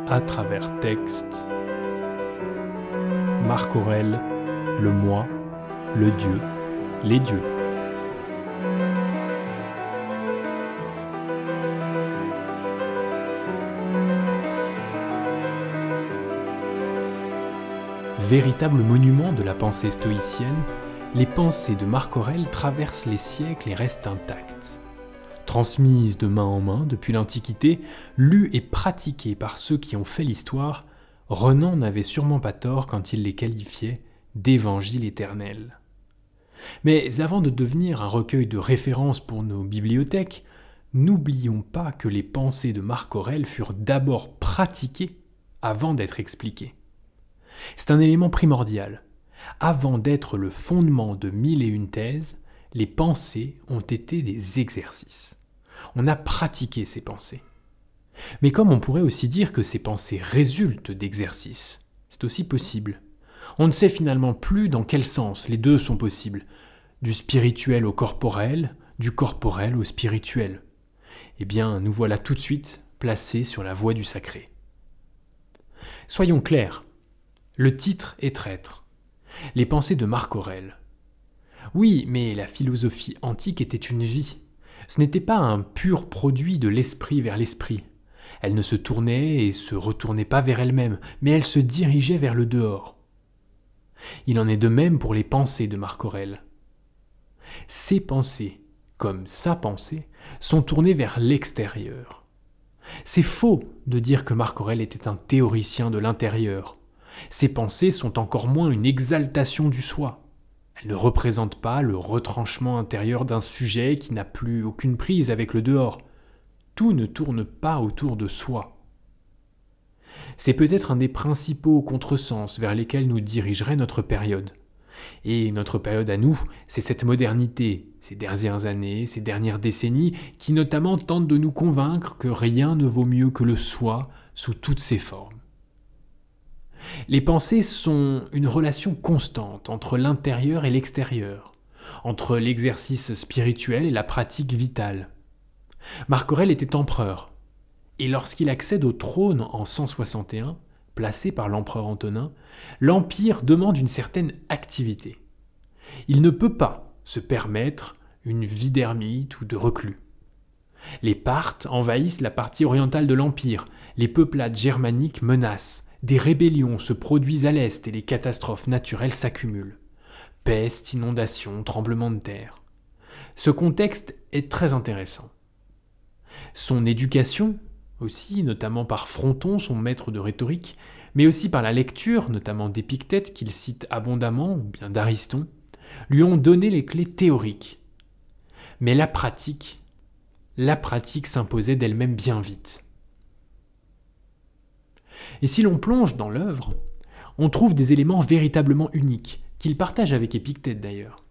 à travers texte. Marc Aurèle, le moi, le Dieu, les dieux. Véritable monument de la pensée stoïcienne, les pensées de Marc Aurèle traversent les siècles et restent intactes. Transmises de main en main depuis l'Antiquité, lues et pratiquées par ceux qui ont fait l'histoire, Renan n'avait sûrement pas tort quand il les qualifiait d'évangile éternel. Mais avant de devenir un recueil de références pour nos bibliothèques, n'oublions pas que les pensées de Marc Aurèle furent d'abord pratiquées avant d'être expliquées. C'est un élément primordial. Avant d'être le fondement de 1001 thèses, les pensées ont été des exercices. On a pratiqué ces pensées. Mais comme on pourrait aussi dire que ces pensées résultent d'exercices, c'est aussi possible. On ne sait finalement plus dans quel sens les deux sont possibles, du spirituel au corporel, du corporel au spirituel. Eh bien, nous voilà tout de suite placés sur la voie du sacré. Soyons clairs, le titre est traître. Les pensées de Marc Aurèle. Oui, mais la philosophie antique était une vie. Ce n'était pas un pur produit de l'esprit vers l'esprit. Elle ne se tournait et se retournait pas vers elle-même, mais elle se dirigeait vers le dehors. Il en est de même pour les pensées de Marc Aurèle. Ses pensées, comme sa pensée, sont tournées vers l'extérieur. C'est faux de dire que Marc Aurèle était un théoricien de l'intérieur. Ses pensées sont encore moins une exaltation du soi. Elles ne représentent pas le retranchement intérieur d'un sujet qui n'a plus aucune prise avec le dehors. Tout ne tourne pas autour de soi. C'est peut-être un des principaux contresens vers lesquels nous dirigerait notre période. Et notre période à nous, c'est cette modernité, ces dernières années, ces dernières décennies, qui notamment tentent de nous convaincre que rien ne vaut mieux que le soi sous toutes ses formes. Les pensées sont une relation constante entre l'intérieur et l'extérieur, entre l'exercice spirituel et la pratique vitale. Marc Aurèle était empereur, et lorsqu'il accède au trône en 161, placé par l'empereur Antonin, l'empire demande une certaine activité. Il ne peut pas se permettre une vie d'ermite ou de reclus. Les Parthes envahissent la partie orientale de l'empire, les peuplades germaniques menacent, des rébellions se produisent à l'est et les catastrophes naturelles s'accumulent. Peste, inondations, tremblements de terre. Ce contexte est très intéressant. Son éducation, aussi, notamment par Fronton, son maître de rhétorique, mais aussi par la lecture, notamment d'Épictète, qu'il cite abondamment, ou bien d'Ariston, lui ont donné les clés théoriques. Mais la pratique s'imposait d'elle-même bien vite. Et si l'on plonge dans l'œuvre, on trouve des éléments véritablement uniques, qu'il partage avec Épictète d'ailleurs.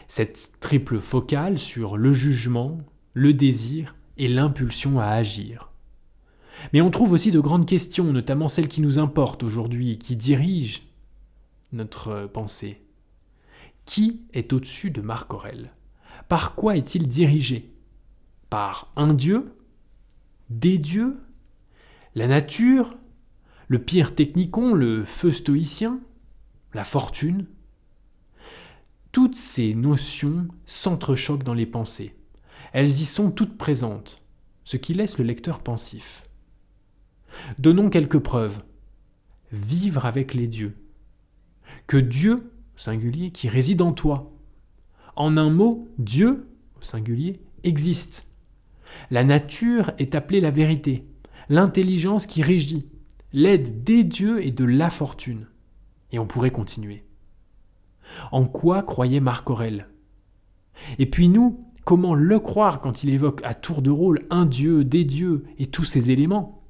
Cette triple focale sur le jugement, le désir et l'impulsion à agir. Mais on trouve aussi de grandes questions, notamment celles qui nous importent aujourd'hui et qui dirigent notre pensée. Qui est au-dessus de Marc Aurèle ? Par quoi est-il dirigé ? Par un dieu ? Des dieux ? La nature ? Le pire technicon, le feu stoïcien, la fortune. Toutes ces notions s'entrechoquent dans les pensées. Elles y sont toutes présentes, ce qui laisse le lecteur pensif. Donnons quelques preuves. Vivre avec les dieux. Que Dieu, au singulier, qui réside en toi. En un mot, Dieu, au singulier, existe. La nature est appelée la vérité, l'intelligence qui régit, l'aide des dieux et de la fortune. Et on pourrait continuer. En quoi croyait Marc Aurèle ? Et puis nous, comment le croire quand il évoque à tour de rôle un dieu, des dieux et tous ces éléments ?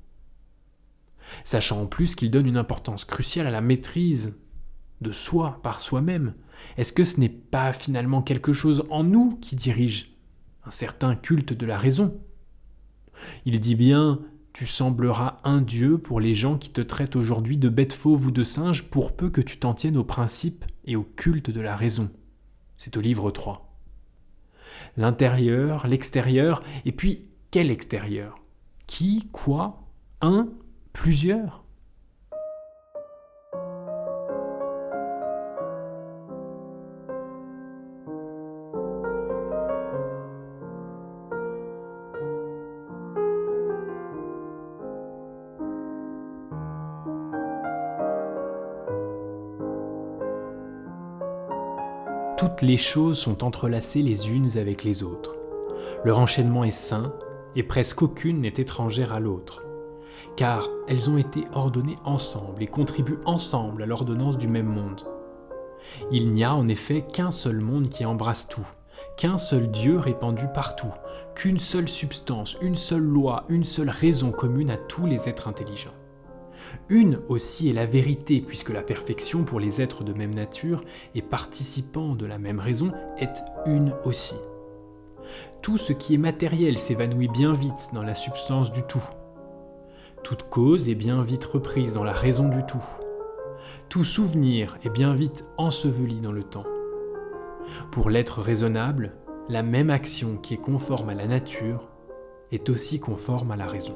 Sachant en plus qu'il donne une importance cruciale à la maîtrise de soi par soi-même. Est-ce que ce n'est pas finalement quelque chose en nous qui dirige un certain culte de la raison ? Il dit bien « Tu sembleras un dieu pour les gens qui te traitent aujourd'hui de bête fauve ou de singe pour peu que tu t'en tiennes aux principes et au culte de la raison. » C'est au livre 3. L'intérieur, l'extérieur, et puis quel extérieur ? Qui, quoi ? Un ? Plusieurs? Toutes les choses sont entrelacées les unes avec les autres. Leur enchaînement est sain, et presque aucune n'est étrangère à l'autre, car elles ont été ordonnées ensemble et contribuent ensemble à l'ordonnance du même monde. Il n'y a en effet qu'un seul monde qui embrasse tout, qu'un seul Dieu répandu partout, qu'une seule substance, une seule loi, une seule raison commune à tous les êtres intelligents. Une aussi est la vérité, puisque la perfection pour les êtres de même nature et participants de la même raison est une aussi. Tout ce qui est matériel s'évanouit bien vite dans la substance du tout. Toute cause est bien vite reprise dans la raison du tout. Tout souvenir est bien vite enseveli dans le temps. Pour l'être raisonnable, la même action qui est conforme à la nature est aussi conforme à la raison.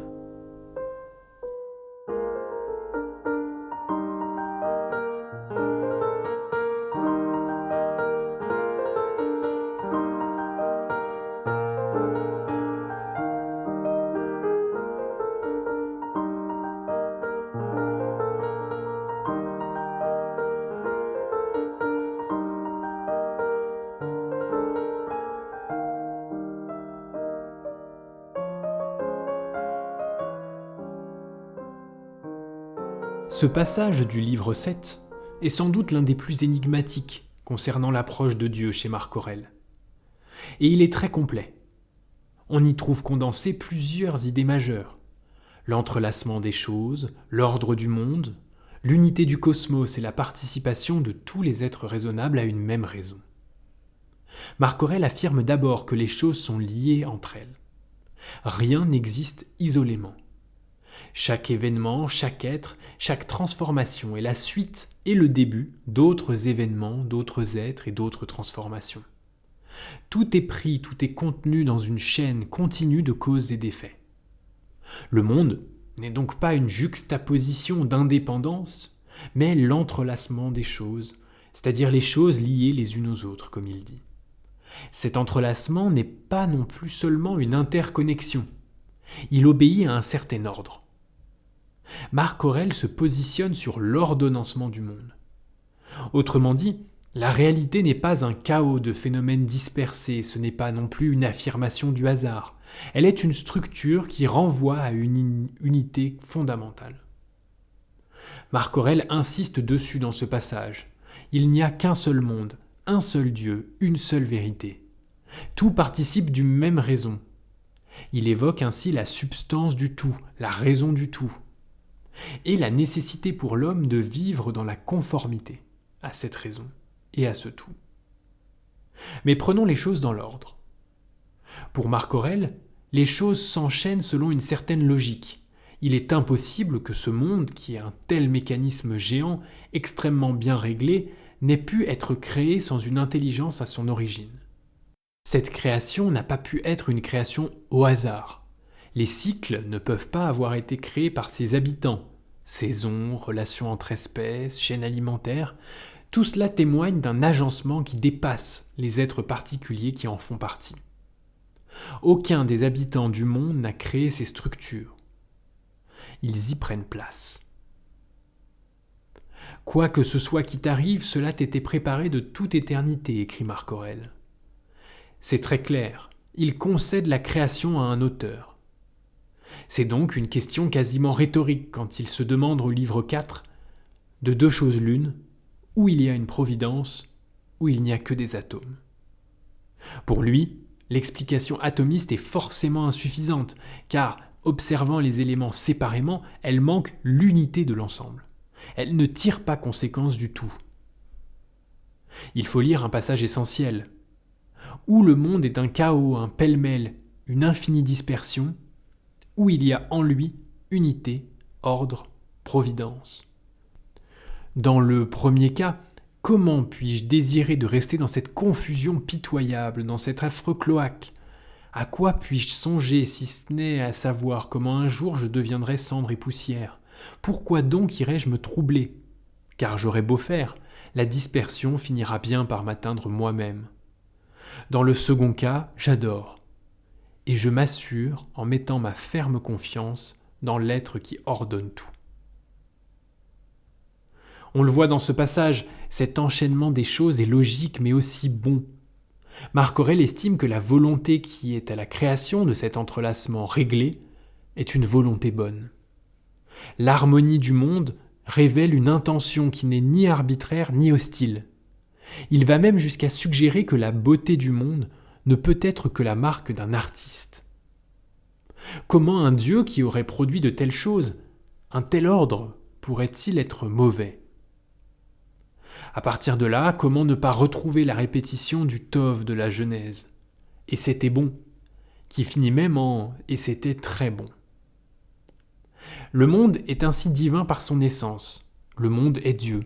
Ce passage du livre 7 est sans doute l'un des plus énigmatiques concernant l'approche de Dieu chez Marc Aurèle. Et il est très complet. On y trouve condensées plusieurs idées majeures. L'entrelacement des choses, l'ordre du monde, l'unité du cosmos et la participation de tous les êtres raisonnables à une même raison. Marc Aurèle affirme d'abord que les choses sont liées entre elles. Rien n'existe isolément. Chaque événement, chaque être, chaque transformation est la suite et le début d'autres événements, d'autres êtres et d'autres transformations. Tout est pris, tout est contenu dans une chaîne continue de causes et d'effets. Le monde n'est donc pas une juxtaposition d'indépendance, mais l'entrelacement des choses, c'est-à-dire les choses liées les unes aux autres, comme il dit. Cet entrelacement n'est pas non plus seulement une interconnexion, il obéit à un certain ordre. Marc Aurèle se positionne sur l'ordonnancement du monde. Autrement dit, la réalité n'est pas un chaos de phénomènes dispersés, ce n'est pas non plus une affirmation du hasard. Elle est une structure qui renvoie à une unité fondamentale. Marc Aurèle insiste dessus dans ce passage. Il n'y a qu'un seul monde, un seul Dieu, une seule vérité. Tout participe d'une même raison. Il évoque ainsi la substance du tout, la raison du tout, et la nécessité pour l'homme de vivre dans la conformité à cette raison et à ce tout. Mais prenons les choses dans l'ordre. Pour Marc Aurèle, les choses s'enchaînent selon une certaine logique. Il est impossible que ce monde, qui est un tel mécanisme géant, extrêmement bien réglé, n'ait pu être créé sans une intelligence à son origine. Cette création n'a pas pu être une création au hasard. Les cycles ne peuvent pas avoir été créés par ses habitants. Saisons, relations entre espèces, chaînes alimentaires, tout cela témoigne d'un agencement qui dépasse les êtres particuliers qui en font partie. Aucun des habitants du monde n'a créé ces structures. Ils y prennent place. Quoi que ce soit qui t'arrive, cela t'était préparé de toute éternité, écrit Marc Aurèle. C'est très clair, il concède la création à un auteur. C'est donc une question quasiment rhétorique quand il se demande au livre 4 de deux choses l'une, où il y a une providence, où il n'y a que des atomes. Pour lui, l'explication atomiste est forcément insuffisante, car, observant les éléments séparément, elle manque l'unité de l'ensemble. Elle ne tire pas conséquence du tout. Il faut lire un passage essentiel. Où le monde est un chaos, un pêle-mêle, une infinie dispersion, où il y a en lui unité, ordre, providence. Dans le premier cas, comment puis-je désirer de rester dans cette confusion pitoyable, dans cet affreux cloaque ? À quoi puis-je songer si ce n'est à savoir comment un jour je deviendrai cendre et poussière, Pourquoi donc irais-je me troubler? Car j'aurais beau faire, la dispersion finira bien par m'atteindre moi-même. Dans le second cas, j'adore. Et je m'assure en mettant ma ferme confiance dans l'être qui ordonne tout. On le voit dans ce passage, cet enchaînement des choses est logique mais aussi bon. Marc Aurèle estime que la volonté qui est à la création de cet entrelacement réglé est une volonté bonne. L'harmonie du monde révèle une intention qui n'est ni arbitraire ni hostile. Il va même jusqu'à suggérer que la beauté du monde ne peut être que la marque d'un artiste. Comment un Dieu qui aurait produit de telles choses, un tel ordre, pourrait-il être mauvais? À partir de là, comment ne pas retrouver la répétition du Tov de la Genèse? Et c'était bon, qui finit même en « et c'était très bon ». Le monde est ainsi divin par son essence. Le monde est Dieu.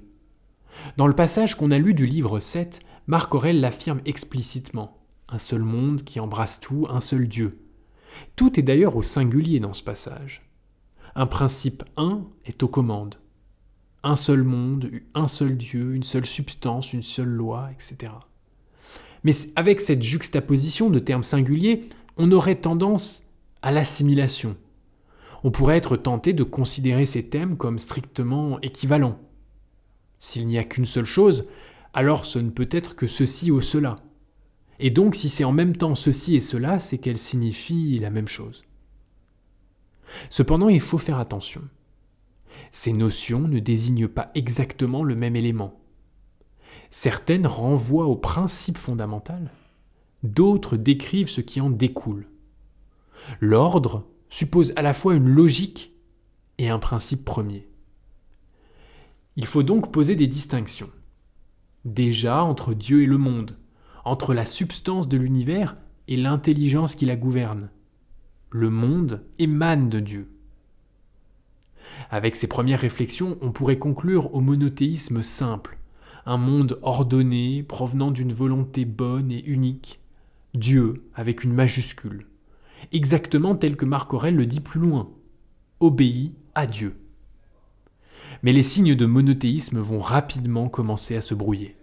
Dans le passage qu'on a lu du livre 7, Marc Aurèle l'affirme explicitement. Un seul monde qui embrasse tout, un seul Dieu. Tout est d'ailleurs au singulier dans ce passage. Un principe un est aux commandes. Un seul monde, un seul Dieu, une seule substance, une seule loi, etc. Mais avec cette juxtaposition de termes singuliers, on aurait tendance à l'assimilation. On pourrait être tenté de considérer ces thèmes comme strictement équivalents. S'il n'y a qu'une seule chose, alors ce ne peut être que ceci ou cela. Et donc si c'est en même temps ceci et cela, c'est qu'elles signifient la même chose. Cependant, il faut faire attention. Ces notions ne désignent pas exactement le même élément. Certaines renvoient au principe fondamental, d'autres décrivent ce qui en découle. L'ordre suppose à la fois une logique et un principe premier. Il faut donc poser des distinctions. Déjà entre Dieu et le monde, entre la substance de l'univers et l'intelligence qui la gouverne. Le monde émane de Dieu. Avec ces premières réflexions, on pourrait conclure au monothéisme simple, un monde ordonné provenant d'une volonté bonne et unique, Dieu avec une majuscule, exactement tel que Marc Aurèle le dit plus loin, obéit à Dieu. Mais les signes de monothéisme vont rapidement commencer à se brouiller.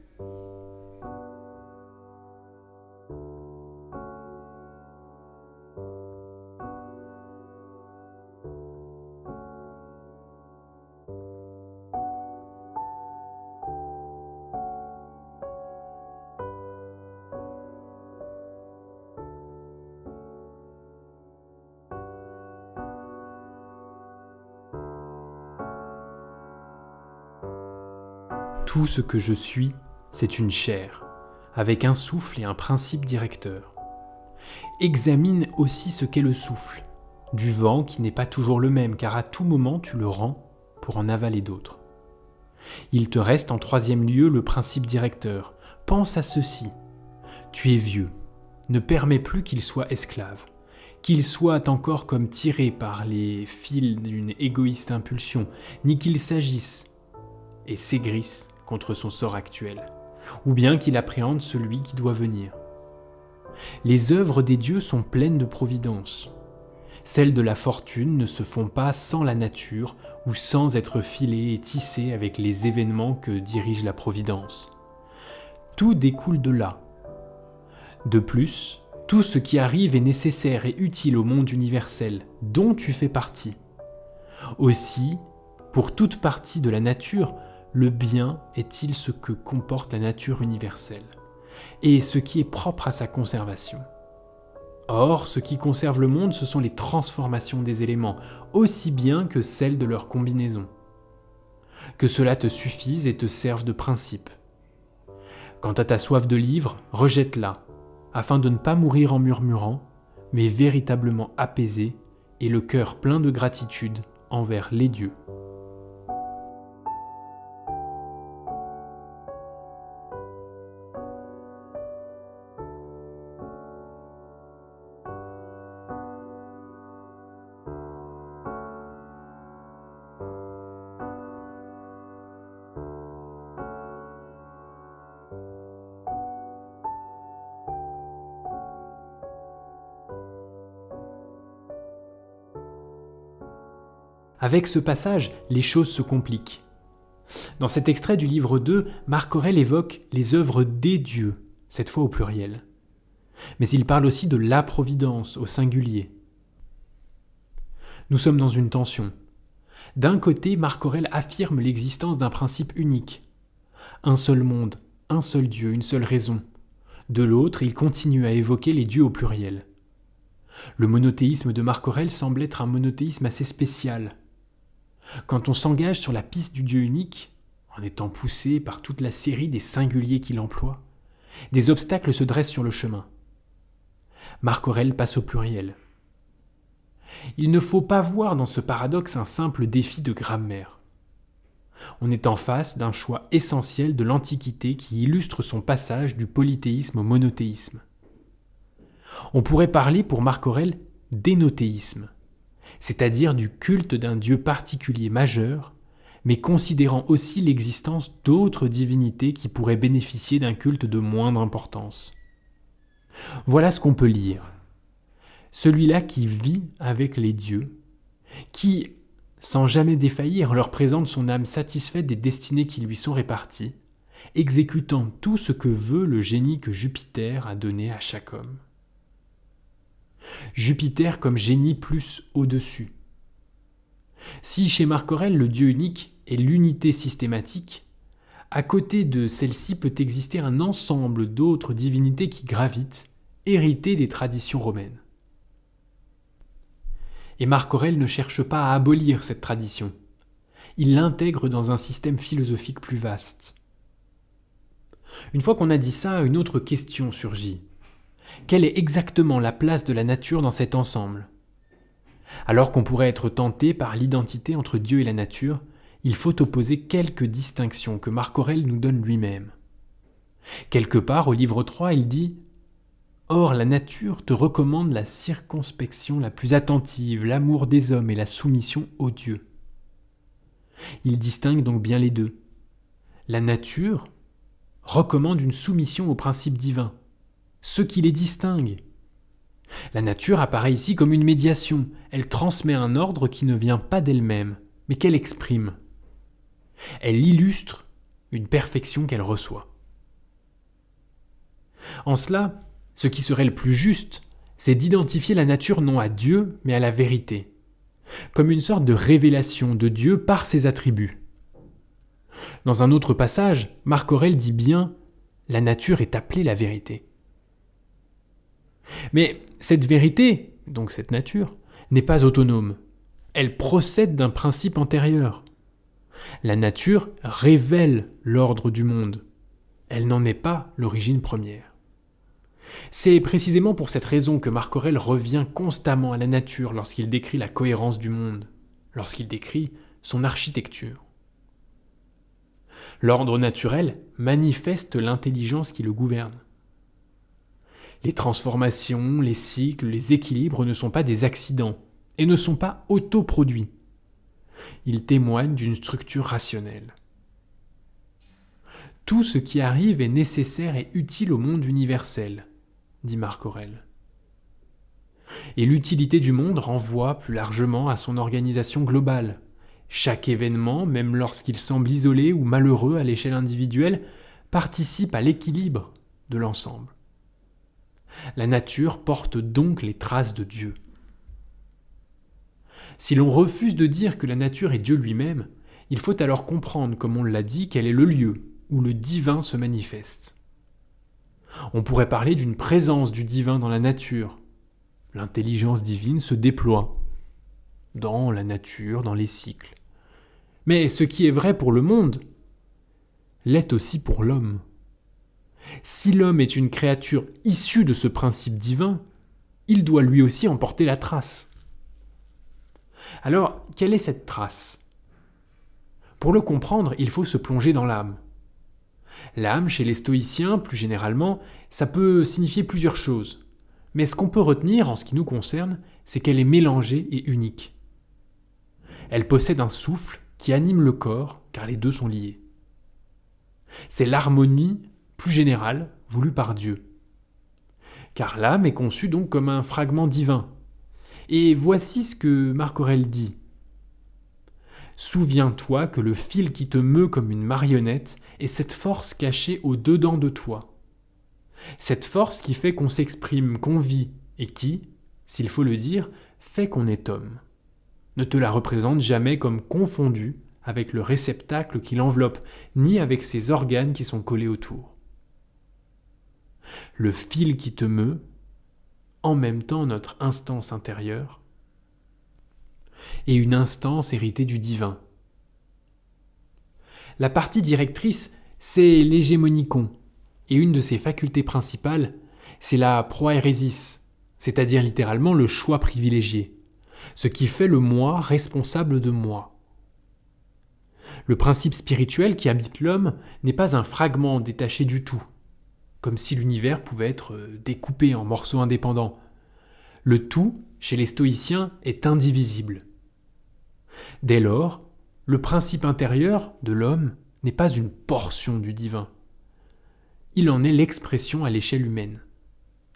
Tout ce que je suis, c'est une chair, avec un souffle et un principe directeur. Examine aussi ce qu'est le souffle, du vent qui n'est pas toujours le même, car à tout moment tu le rends pour en avaler d'autres. Il te reste en troisième lieu le principe directeur. Pense à ceci. Tu es vieux, ne permets plus qu'il soit esclave, qu'il soit encore comme tiré par les fils d'une égoïste impulsion, ni qu'il s'agisse et s'aigrisse contre son sort actuel, ou bien qu'il appréhende celui qui doit venir. Les œuvres des dieux sont pleines de providence. Celles de la fortune ne se font pas sans la nature ou sans être filées et tissées avec les événements que dirige la providence. Tout découle de là. De plus, tout ce qui arrive est nécessaire et utile au monde universel, dont tu fais partie. Aussi, pour toute partie de la nature, le bien est-il ce que comporte la nature universelle, et ce qui est propre à sa conservation. Or, ce qui conserve le monde, ce sont les transformations des éléments, aussi bien que celles de leur combinaison. Que cela te suffise et te serve de principe. Quant à ta soif de livre, rejette-la, afin de ne pas mourir en murmurant, mais véritablement apaisé et le cœur plein de gratitude envers les dieux. Avec ce passage, les choses se compliquent. Dans cet extrait du livre 2, Marc Aurèle évoque les œuvres des dieux, cette fois au pluriel. Mais il parle aussi de la providence au singulier. Nous sommes dans une tension. D'un côté, Marc Aurèle affirme l'existence d'un principe unique. Un seul monde, un seul Dieu, une seule raison. De l'autre, il continue à évoquer les dieux au pluriel. Le monothéisme de Marc Aurèle semble être un monothéisme assez spécial. Quand on s'engage sur la piste du Dieu unique, en étant poussé par toute la série des singuliers qu'il emploie, des obstacles se dressent sur le chemin. Marc Aurèle passe au pluriel. Il ne faut pas voir dans ce paradoxe un simple défi de grammaire. On est en face d'un choix essentiel de l'Antiquité qui illustre son passage du polythéisme au monothéisme. On pourrait parler pour Marc Aurèle d'énothéisme, c'est-à-dire du culte d'un dieu particulier majeur, mais considérant aussi l'existence d'autres divinités qui pourraient bénéficier d'un culte de moindre importance. Voilà ce qu'on peut lire. Celui-là qui vit avec les dieux, qui, sans jamais défaillir, leur présente son âme satisfaite des destinées qui lui sont réparties, exécutant tout ce que veut le génie que Jupiter a donné à chaque homme. Jupiter comme génie plus au-dessus. Si chez Marc Aurèle le Dieu unique est l'unité systématique, à côté de celle-ci peut exister un ensemble d'autres divinités qui gravitent, héritées des traditions romaines. Et Marc Aurèle ne cherche pas à abolir cette tradition. Il l'intègre dans un système philosophique plus vaste. Une fois qu'on a dit ça, une autre question surgit. Quelle est exactement la place de la nature dans cet ensemble ? Alors qu'on pourrait être tenté par l'identité entre Dieu et la nature, il faut opposer quelques distinctions que Marc Aurèle nous donne lui-même. Quelque part, au livre 3, il dit « Or, la nature te recommande la circonspection la plus attentive, l'amour des hommes et la soumission aux dieux. » Il distingue donc bien les deux. La nature recommande une soumission aux principes divins, ce qui les distingue. La nature apparaît ici comme une médiation, elle transmet un ordre qui ne vient pas d'elle-même, mais qu'elle exprime. Elle illustre une perfection qu'elle reçoit. En cela, ce qui serait le plus juste, c'est d'identifier la nature non à Dieu, mais à la vérité, comme une sorte de révélation de Dieu par ses attributs. Dans un autre passage, Marc Aurèle dit bien « La nature est appelée la vérité ». Mais cette vérité, donc cette nature, n'est pas autonome. Elle procède d'un principe antérieur. La nature révèle l'ordre du monde. Elle n'en est pas l'origine première. C'est précisément pour cette raison que Marc Aurèle revient constamment à la nature lorsqu'il décrit la cohérence du monde, lorsqu'il décrit son architecture. L'ordre naturel manifeste l'intelligence qui le gouverne. Les transformations, les cycles, les équilibres ne sont pas des accidents et ne sont pas autoproduits. Ils témoignent d'une structure rationnelle. Tout ce qui arrive est nécessaire et utile au monde universel, dit Marc Aurèle. Et l'utilité du monde renvoie plus largement à son organisation globale. Chaque événement, même lorsqu'il semble isolé ou malheureux à l'échelle individuelle, participe à l'équilibre de l'ensemble. La nature porte donc les traces de Dieu. Si l'on refuse de dire que la nature est Dieu lui-même, il faut alors comprendre, comme on l'a dit, quel est le lieu où le divin se manifeste. On pourrait parler d'une présence du divin dans la nature. L'intelligence divine se déploie dans la nature, dans les cycles. Mais ce qui est vrai pour le monde l'est aussi pour l'homme. Si l'homme est une créature issue de ce principe divin, il doit lui aussi en porter la trace. Alors, quelle est cette trace ? Pour le comprendre, il faut se plonger dans l'âme. L'âme, chez les stoïciens, plus généralement, ça peut signifier plusieurs choses. Mais ce qu'on peut retenir, en ce qui nous concerne, c'est qu'elle est mélangée et unique. Elle possède un souffle qui anime le corps, car les deux sont liés. C'est l'harmonie plus générale voulue par Dieu. Car l'âme est conçue donc comme un fragment divin. Et voici ce que Marc Aurèle dit. Souviens-toi que le fil qui te meut comme une marionnette est cette force cachée au-dedans de toi. Cette force qui fait qu'on s'exprime, qu'on vit, et qui, s'il faut le dire, fait qu'on est homme. Ne te la représente jamais comme confondue avec le réceptacle qui l'enveloppe, ni avec ses organes qui sont collés autour. Le fil qui te meut, en même temps notre instance intérieure, et une instance héritée du divin. La partie directrice, c'est l'hégémonicon, et une de ses facultés principales, c'est la proairesis, c'est-à-dire littéralement le choix privilégié, ce qui fait le moi responsable de moi. Le principe spirituel qui habite l'homme n'est pas un fragment détaché du tout, comme si l'univers pouvait être découpé en morceaux indépendants. Le tout, chez les stoïciens, est indivisible. Dès lors, le principe intérieur de l'homme n'est pas une portion du divin. Il en est l'expression à l'échelle humaine.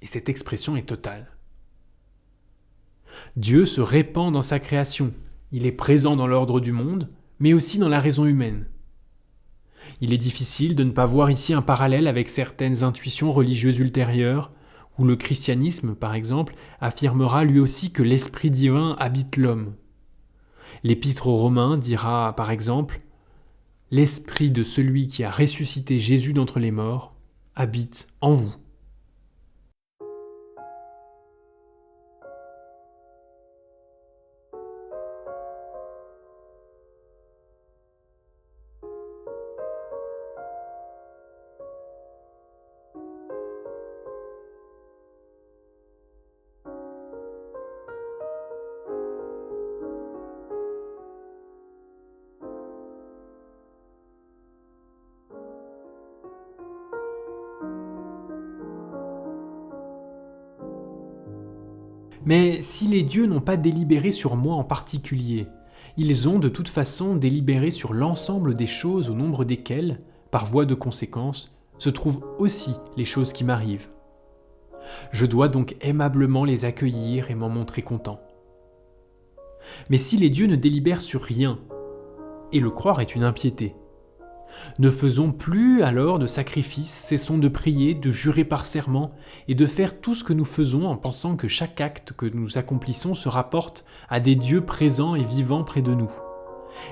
Et cette expression est totale. Dieu se répand dans sa création. Il est présent dans l'ordre du monde, mais aussi dans la raison humaine. Il est difficile de ne pas voir ici un parallèle avec certaines intuitions religieuses ultérieures, où le christianisme, par exemple, affirmera lui aussi que l'Esprit divin habite l'homme. L'Épître aux Romains dira, par exemple, « L'Esprit de celui qui a ressuscité Jésus d'entre les morts habite en vous. » Mais si les dieux n'ont pas délibéré sur moi en particulier, ils ont de toute façon délibéré sur l'ensemble des choses au nombre desquelles, par voie de conséquence, se trouvent aussi les choses qui m'arrivent. Je dois donc aimablement les accueillir et m'en montrer content. Mais si les dieux ne délibèrent sur rien, et le croire est une impiété, ne faisons plus alors de sacrifices, cessons de prier, de jurer par serment et de faire tout ce que nous faisons en pensant que chaque acte que nous accomplissons se rapporte à des dieux présents et vivants près de nous.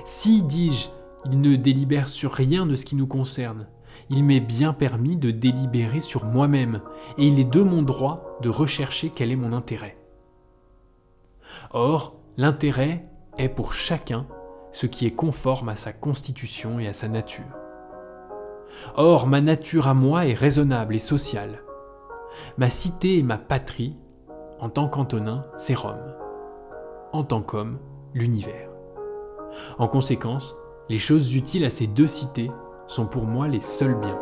Si, dis-je, ils ne délibèrent sur rien de ce qui nous concerne, il m'est bien permis de délibérer sur moi-même et il est de mon droit de rechercher quel est mon intérêt. Or, l'intérêt est pour chacun ce qui est conforme à sa constitution et à sa nature. Or, ma nature à moi est raisonnable et sociale. Ma cité et ma patrie, en tant qu'Antonin, c'est Rome. En tant qu'homme, l'univers. En conséquence, les choses utiles à ces deux cités sont pour moi les seuls biens.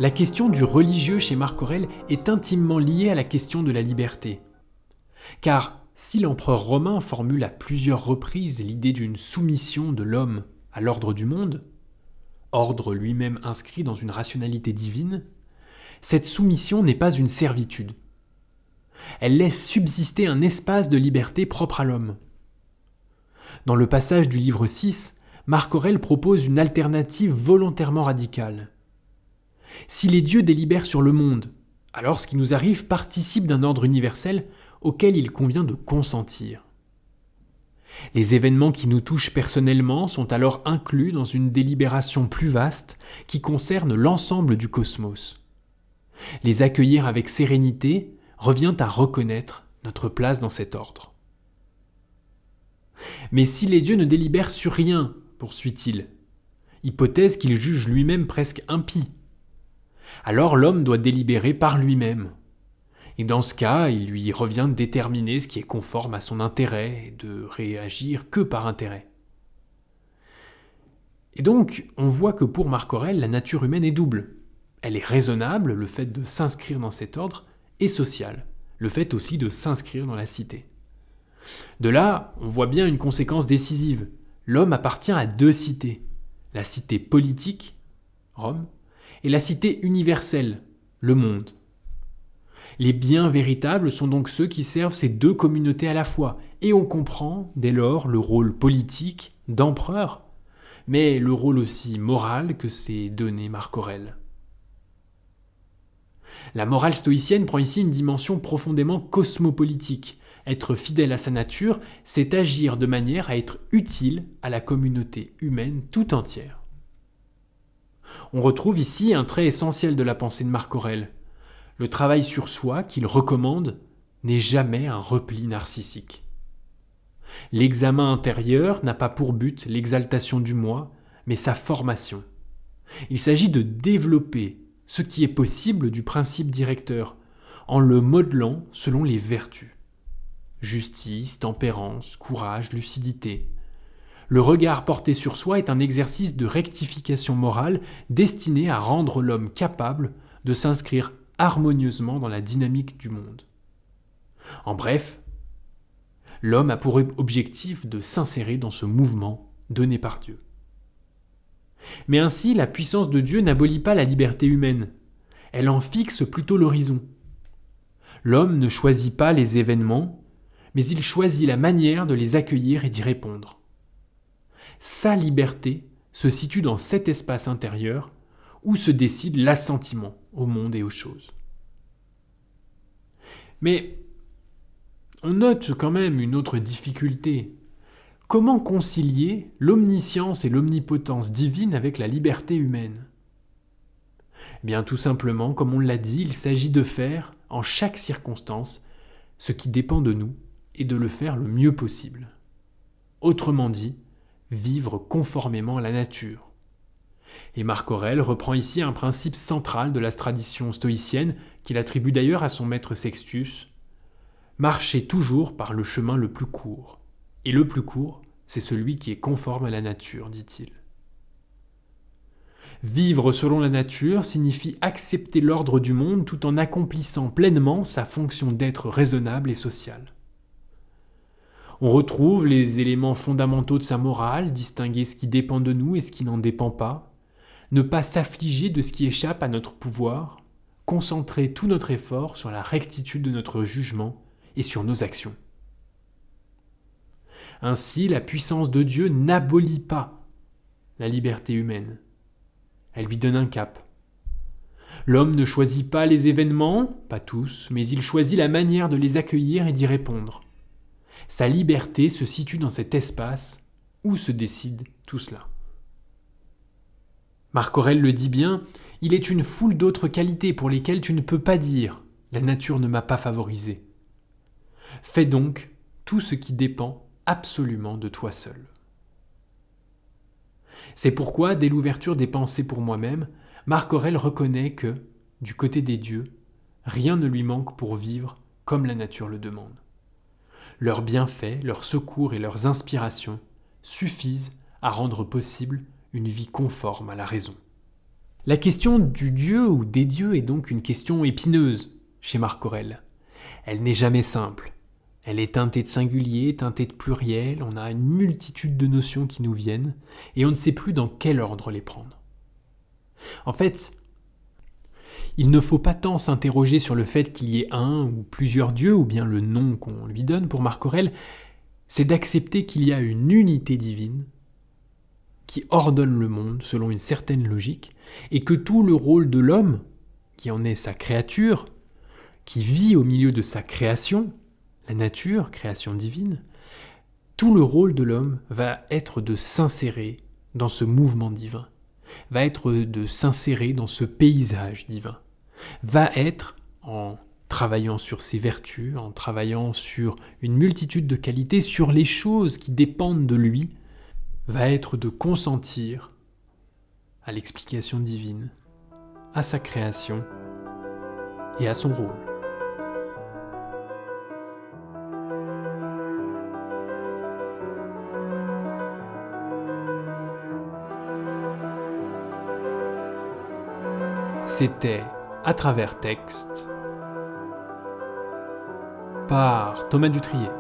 La question du religieux chez Marc Aurèle est intimement liée à la question de la liberté. Car si l'empereur romain formule à plusieurs reprises l'idée d'une soumission de l'homme à l'ordre du monde, ordre lui-même inscrit dans une rationalité divine, cette soumission n'est pas une servitude. Elle laisse subsister un espace de liberté propre à l'homme. Dans le passage du livre 6, Marc Aurèle propose une alternative volontairement radicale. Si les dieux délibèrent sur le monde, alors ce qui nous arrive participe d'un ordre universel auquel il convient de consentir. Les événements qui nous touchent personnellement sont alors inclus dans une délibération plus vaste qui concerne l'ensemble du cosmos. Les accueillir avec sérénité revient à reconnaître notre place dans cet ordre. Mais si les dieux ne délibèrent sur rien, poursuit-il, hypothèse qu'il juge lui-même presque impie, alors l'homme doit délibérer par lui-même. Et dans ce cas, il lui revient de déterminer ce qui est conforme à son intérêt et de réagir que par intérêt. Et donc, on voit que pour Marc Aurèle, la nature humaine est double. Elle est raisonnable, le fait de s'inscrire dans cet ordre, et sociale, le fait aussi de s'inscrire dans la cité. De là, on voit bien une conséquence décisive. L'homme appartient à deux cités. La cité politique, Rome, et la cité universelle, le monde. Les biens véritables sont donc ceux qui servent ces deux communautés à la fois, et on comprend dès lors le rôle politique d'empereur, mais le rôle aussi moral que s'est donné Marc Aurèle. La morale stoïcienne prend ici une dimension profondément cosmopolitique. Être fidèle à sa nature, c'est agir de manière à être utile à la communauté humaine tout entière. On retrouve ici un trait essentiel de la pensée de Marc Aurèle. Le travail sur soi qu'il recommande n'est jamais un repli narcissique. L'examen intérieur n'a pas pour but l'exaltation du moi, mais sa formation. Il s'agit de développer ce qui est possible du principe directeur, en le modelant selon les vertus. Justice, tempérance, courage, lucidité. Le regard porté sur soi est un exercice de rectification morale destiné à rendre l'homme capable de s'inscrire harmonieusement dans la dynamique du monde. En bref, l'homme a pour objectif de s'insérer dans ce mouvement donné par Dieu. Mais ainsi, la puissance de Dieu n'abolit pas la liberté humaine, elle en fixe plutôt l'horizon. L'homme ne choisit pas les événements, mais il choisit la manière de les accueillir et d'y répondre. Sa liberté se situe dans cet espace intérieur où se décide l'assentiment au monde et aux choses. Mais on note quand même une autre difficulté. Comment concilier l'omniscience et l'omnipotence divine avec la liberté humaine ? Eh bien, tout simplement, comme on l'a dit, il s'agit de faire, en chaque circonstance, ce qui dépend de nous et de le faire le mieux possible. Autrement dit, vivre conformément à la nature. Et Marc Aurèle reprend ici un principe central de la tradition stoïcienne qu'il attribue d'ailleurs à son maître Sextius. Marcher toujours par le chemin le plus court. Et le plus court, c'est celui qui est conforme à la nature, dit-il. Vivre selon la nature signifie accepter l'ordre du monde tout en accomplissant pleinement sa fonction d'être raisonnable et social. On retrouve les éléments fondamentaux de sa morale, distinguer ce qui dépend de nous et ce qui n'en dépend pas, ne pas s'affliger de ce qui échappe à notre pouvoir, concentrer tout notre effort sur la rectitude de notre jugement et sur nos actions. Ainsi, la puissance de Dieu n'abolit pas la liberté humaine. Elle lui donne un cap. L'homme ne choisit pas les événements, pas tous, mais il choisit la manière de les accueillir et d'y répondre. Sa liberté se situe dans cet espace où se décide tout cela. Marc Aurèle le dit bien, il est une foule d'autres qualités pour lesquelles tu ne peux pas dire « la nature ne m'a pas favorisé ». Fais donc tout ce qui dépend absolument de toi seul. C'est pourquoi, dès l'ouverture des pensées pour moi-même, Marc Aurèle reconnaît que, du côté des dieux, rien ne lui manque pour vivre comme la nature le demande. Leurs bienfaits, leurs secours et leurs inspirations suffisent à rendre possible une vie conforme à la raison. La question du Dieu ou des dieux est donc une question épineuse chez Marc Aurèle. Elle n'est jamais simple. Elle est teintée de singulier, teintée de pluriel, on a une multitude de notions qui nous viennent, et on ne sait plus dans quel ordre les prendre. En fait, il ne faut pas tant s'interroger sur le fait qu'il y ait un ou plusieurs dieux, ou bien le nom qu'on lui donne pour Marc Aurèle, c'est d'accepter qu'il y a une unité divine qui ordonne le monde selon une certaine logique, et que tout le rôle de l'homme, qui en est sa créature, qui vit au milieu de sa création, la nature, création divine, tout le rôle de l'homme va être de s'insérer dans ce mouvement divin, va être de s'insérer dans ce paysage divin, va être, en travaillant sur ses vertus, en travaillant sur une multitude de qualités, sur les choses qui dépendent de lui, va être de consentir à l'explication divine, à sa création et à son rôle. C'était À travers texte par Thomas Dutrier.